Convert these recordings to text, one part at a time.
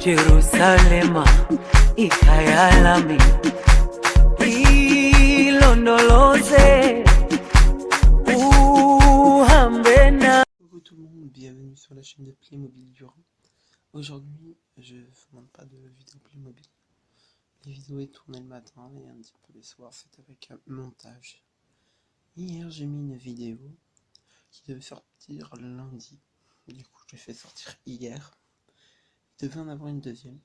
Jerusalema ikayalami ilondoloze uhambe na. Coucou tout le monde, bienvenue sur la chaîne de Playmobil Durand. Aujourd'hui, je ne vous montre pas de vidéo Playmobil. Les vidéos est tournées le matin et un petit peu le soir, c'est avec un montage. Hier, j'ai mis une vidéo qui devait sortir lundi. Du coup, je l'ai fait sortir hier. Il devait en avoir une deuxième.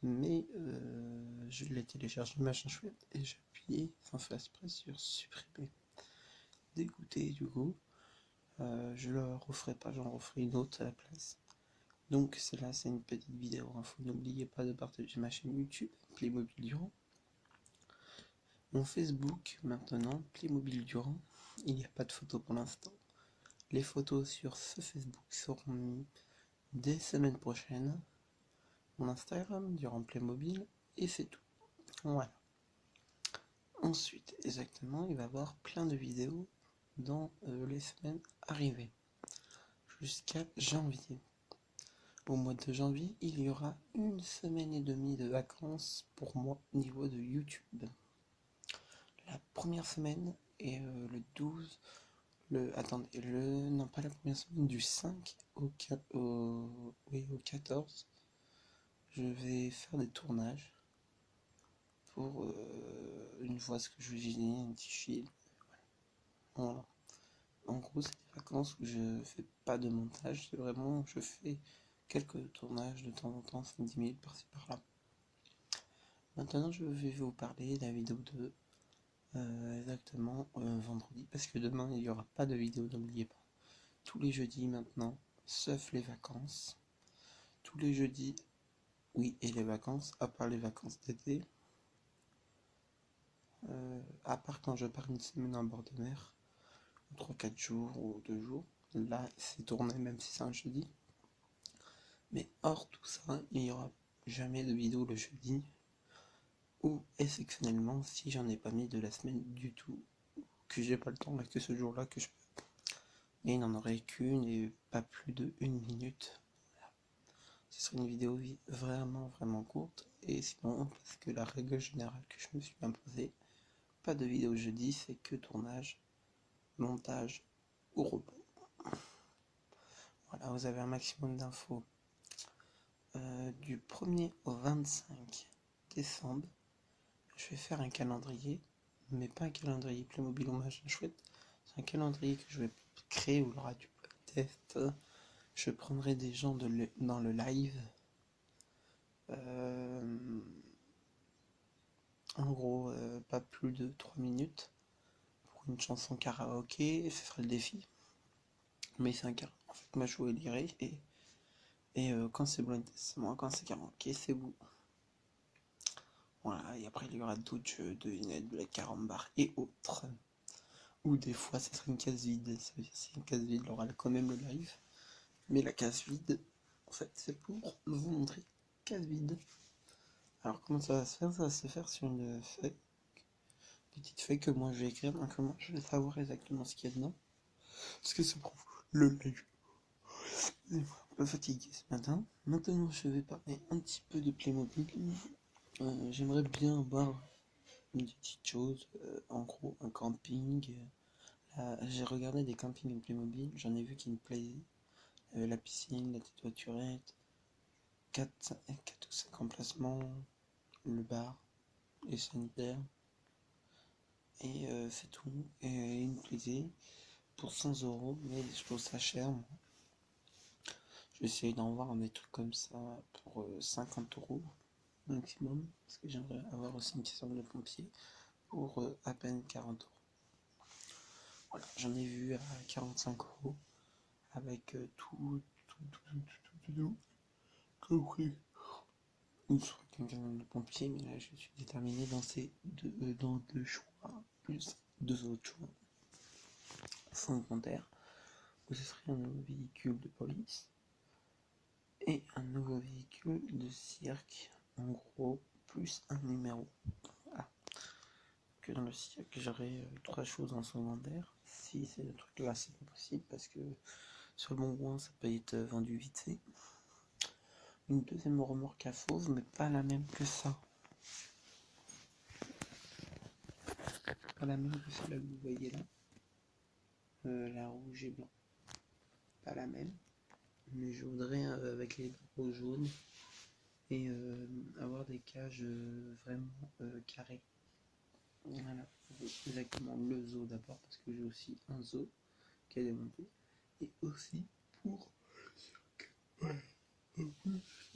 Mais je l'ai téléchargé machin chouette et j'ai appuyé sans faire exprès sur supprimer. Dégoûté du coup. Je le referai pas, j'en referai une autre à la place. Donc celle-là c'est une petite vidéo info. N'oubliez pas de partager ma chaîne YouTube Playmobil Durand. Mon Facebook maintenant Playmobil Durand. Il n'y a pas de photos pour l'instant. Les photos sur ce Facebook seront mises dès semaine prochaine. Mon Instagram Durand Playmobil et c'est tout. Voilà. Ensuite exactement il va y avoir plein de vidéos dans les semaines arrivées jusqu'à janvier. Au mois de janvier, il y aura une semaine et demie de vacances pour moi au niveau de YouTube. La première semaine est le 12, non pas la première semaine, du 5 au 14. Je vais faire des tournages pour une fois ce que je vais gêner, un petit film. Voilà. En gros, c'est des vacances où je fais pas de montage, c'est vraiment, je fais quelques tournages de temps en temps, 5-10 minutes par-ci par-là. Maintenant, je vais vous parler de la vidéo de exactement vendredi, parce que demain, il n'y aura pas de vidéo, n'oubliez pas. Tous les jeudis maintenant, sauf les vacances. Tous les jeudis, oui, et les vacances, à part les vacances d'été. À part quand je pars une semaine en bord de mer, 3-4 jours ou 2 jours. Là, c'est tourné même si c'est un jeudi. Mais hors tout ça, il n'y aura jamais de vidéo le jeudi. Ou exceptionnellement, si j'en ai pas mis de la semaine du tout, que j'ai pas le temps, là, que ce jour-là que je peux. Et il n'en aurait qu'une et pas plus de 1 minute. Voilà. Ce serait une vidéo vraiment courte. Et sinon, parce que la règle générale que je me suis imposée, pas de vidéo jeudi, c'est que tournage, montage ou repos. Voilà, vous avez un maximum d'infos. Du 1er au 25 décembre, je vais faire un calendrier, mais pas un calendrier Playmobil ou machin chouette, c'est un calendrier que je vais créer où il y aura du test. Je prendrai des gens dans le live. En gros, pas plus de 3 minutes pour une chanson karaoké, ce sera le défi. Mais c'est un karaoké. En fait, moi je vais lire et quand c'est blind test, c'est moi, quand c'est karaoké, c'est vous. Voilà, et après il y aura d'autres jeux, devinettes, Black Carambar et autres. Ou des fois ce serait une case vide, ça veut dire si une case vide, il y aura quand même le live. Mais la case vide, en fait c'est pour vous montrer case vide. Alors comment ça va se faire? Ça va se faire sur une feuille, petite feuille que moi je vais écrire, donc comment je vais savoir exactement ce qu'il y a dedans. Parce que c'est pour le live. Je suis un peu fatigué ce matin. Maintenant je vais parler un petit peu de Playmobil. J'aimerais bien avoir une petite chose, en gros un camping. J'ai regardé des campings Playmobil, j'en ai vu qui me plaisaient. La piscine, la petite voiturette, 4 ou 5 emplacements, le bar, les sanitaires. Et c'est tout. Et il me plaisait pour 100 €, mais je trouve ça cher. Moi. Je vais essayer d'en voir des trucs comme ça pour 50 € maximum, parce que j'aimerais avoir aussi une petite de pompier pour à peine 40 €. Voilà, j'en ai vu à 45 € avec tout compris. Ou soit quelqu'un de pompier, mais là je suis déterminé dans ces deux choix, plus 2 autres choix. Sans commentaire, où ce serait un nouveau véhicule de police et un nouveau véhicule de cirque, en gros, plus un numéro. Ah. Que dans le cirque, j'aurais 3 choses en secondaire. Si c'est le truc là, c'est pas possible parce que sur le bon coin, ça peut être vendu vite fait. une deuxième remorque à fauve, mais pas la même que ça. Pas la même que celle-là que vous voyez là. La rouge et blanc. Pas la même. Mais je voudrais avec les barreaux jaunes et avoir des cages vraiment carrées. Voilà, exactement le zoo d'abord parce que j'ai aussi un zoo qui est démonté et aussi pour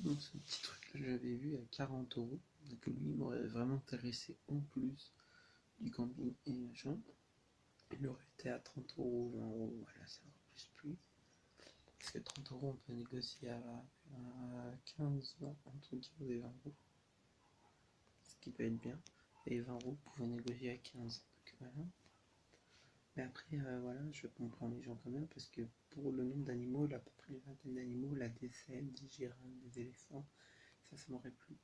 dans ce petit truc que j'avais vu à 40 €, que lui m'aurait vraiment intéressé en plus du camping et machin. Il aurait été à 30 €, 20 €, voilà, ça aurait plus plu. Parce que 30 € on peut négocier à 15, entre 15 et 20 €, ce qui peut être bien. Et 20 € vous pouvez négocier à 15, donc voilà. Mais après, voilà, je comprends les gens quand même, parce que pour le nombre d'animaux, à peu près une vingtaine d'animaux, la des cerfs, des girafes, des éléphants, ça m'aurait plu.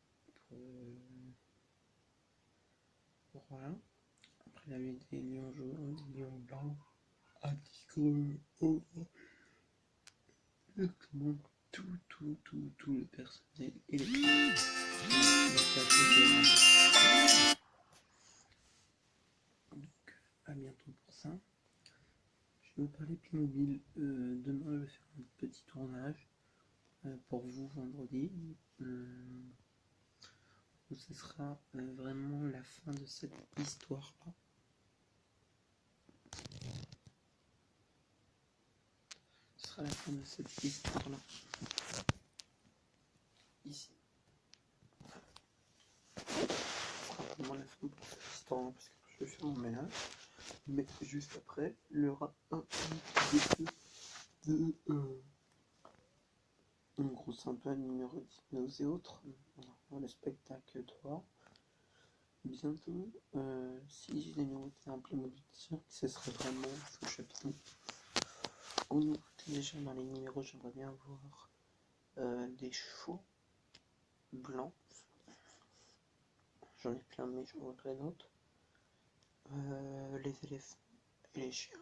Voilà. Après, il y avait des lions jaunes, des lions blancs, un tigre haut, exactement tout le personnel et les donc, à bientôt pour ça. Je vais vous parler Playmobil. Demain, je vais faire un petit tournage pour vous vendredi. Où ce sera vraiment la fin de cette histoire-là. Ce sera la fin de cette histoire-là. Ici. Ce sera vraiment la fin de cette histoire-là, parce que je vais faire mon ménage. Mais juste après, il y aura un de une grosse un peu numéro 19 et autres. Voilà, le spectacle 3. Bientôt, si j'ai des nouveautés un Playmobil Cirque, ce serait vraiment ce chapitre. Au niveau déjà dans les numéros, j'aimerais bien voir des chevaux blancs. J'en ai plein, mais j'en voudrais d'autres. Les éléphants et les chiens.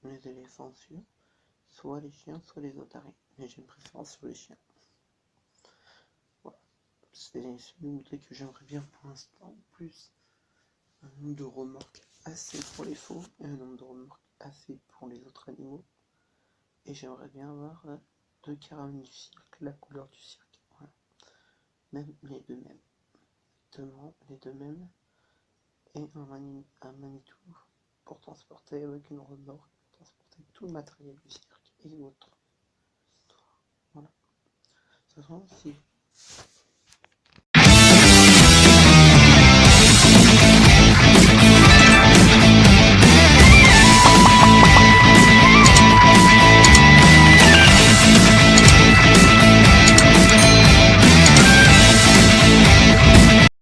Les éléphants sur soit les chiens, soit les otaries. Mais j'ai une préférence sur les chiens. Voilà. C'est les nouveautés que j'aimerais bien pour l'instant. Plus un nombre de remorques assez pour les faux et un nombre de remorques assez pour les autres animaux. Et j'aimerais bien avoir deux caravanes du cirque, la couleur du cirque. Voilà. Même les deux mêmes. Exactement les deux mêmes. Et un Manitou pour transporter avec une remorque, pour transporter tout le matériel du cirque et autres. Voilà. De toute façon, si